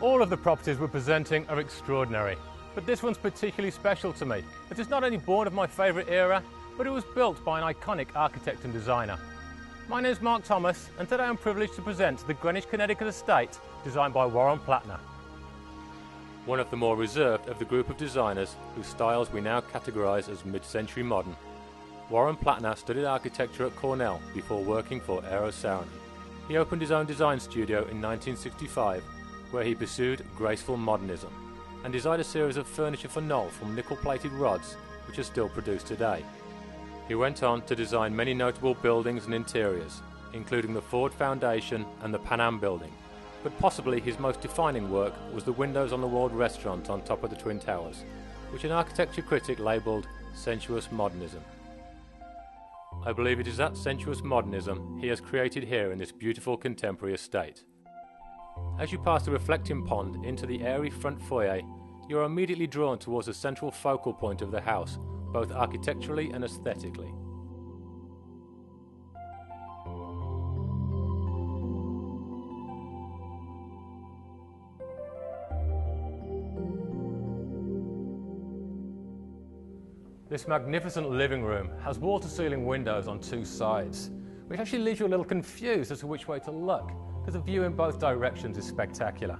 All of the properties we're presenting are extraordinary, but this one's particularly special to me, as it's not only born of my favourite era, but it was built by an iconic architect and designer. My name is Mark Thomas, and today I'm privileged to present the Greenwich, Connecticut estate designed by Warren Platner. One of the more reserved of the group of designers whose styles we now categorise as mid-century modern, Warren Platner studied architecture at Cornell before working for AeroSond. He opened his own design studio in 1965, where he pursued graceful modernism and designed a series of furniture for Knoll from nickel-plated rods which are still produced today. He went on to design many notable buildings and interiors, including the Ford Foundation and the Pan Am Building, but possibly his most defining work was the windows on the walled restaurant on top of the Twin Towers, which an architecture critic labelled sensuous modernism. I believe it is that sensuous modernism he has created here in this beautiful contemporary estate. As you pass the reflecting pond into the airy front foyer, you are immediately drawn towards the central focal point of the house, both architecturally and aesthetically. This magnificent living room has wall-to-ceiling windows on two sides, which actually leaves you a little confused as to which way to look, because the view in both directions is spectacular.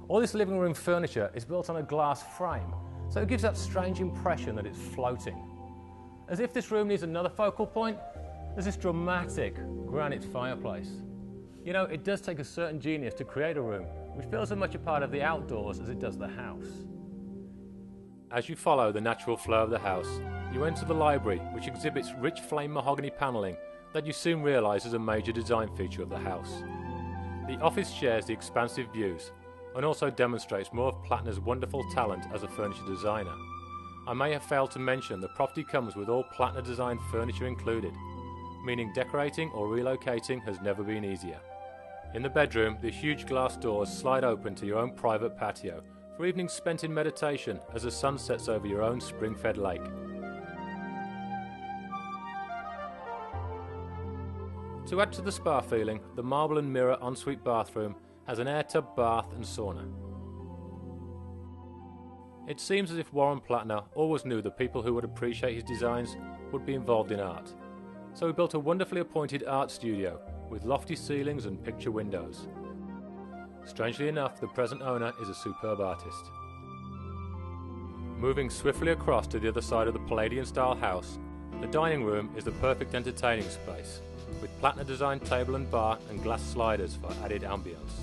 All this living room furniture is built on a glass frame, so it gives that strange impression that it's floating. As if this room needs another focal point, there's this dramatic granite fireplace. You know, it does take a certain genius to create a room which feels as much a part of the outdoors as it does the house. As you follow the natural flow of the house, you enter the library, which exhibits rich flame mahogany panelling that you soon realise is a major design feature of the house. The office shares the expansive views and also demonstrates more of Platner's wonderful talent as a furniture designer. I may have failed to mention the property comes with all Platner designed furniture included, meaning decorating or relocating has never been easier. In the bedroom, the huge glass doors slide open to your own private patio for evenings spent in meditation as the sun sets over your own spring-fed lake. To add to the spa feeling, the marble and mirror ensuite bathroom has an air tub bath and sauna. It seems as if Warren Platner always knew the people who would appreciate his designs would be involved in art. So he built a wonderfully appointed art studio with lofty ceilings and picture windows. Strangely enough, the present owner is a superb artist. Moving swiftly across to the other side of the Palladian-style house, the dining room is the perfect entertaining space, with Platner-designed table and bar and glass sliders for added ambience.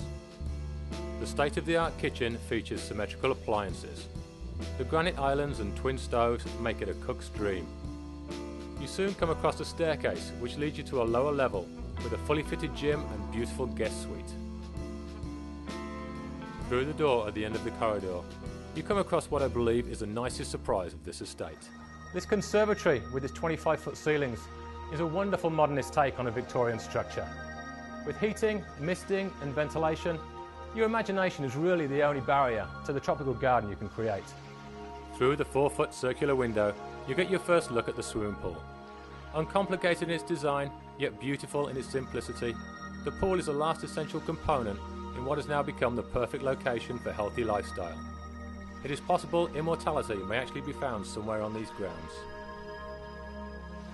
The state-of-the-art kitchen features symmetrical appliances. The granite islands and twin stoves make it a cook's dream. You soon come across a staircase which leads you to a lower level with a fully fitted gym and beautiful guest suite. Through the door at the end of the corridor, you come across what I believe is the nicest surprise of this estate. This conservatory with its 25-foot ceilings is a wonderful modernist take on a Victorian structure. With heating, misting and ventilation, your imagination is really the only barrier to the tropical garden you can create. Through the 4-foot circular window, you get your first look at the swimming pool. Uncomplicated in its design, yet beautiful in its simplicity, the pool is the last essential component in what has now become the perfect location for healthy lifestyle. It is possible immortality may actually be found somewhere on these grounds.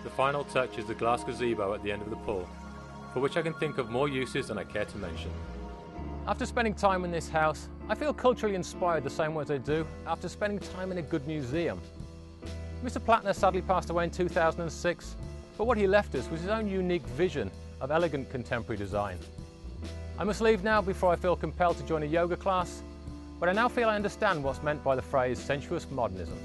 The final touch is the glass gazebo at the end of the pool, for which I can think of more uses than I care to mention. After spending time in this house, I feel culturally inspired the same way as I do after spending time in a good museum. Mr. Platner sadly passed away in 2006, but what he left us was his own unique vision of elegant contemporary design. I must leave now before I feel compelled to join a yoga class, but I now feel I understand what's meant by the phrase sensuous modernism.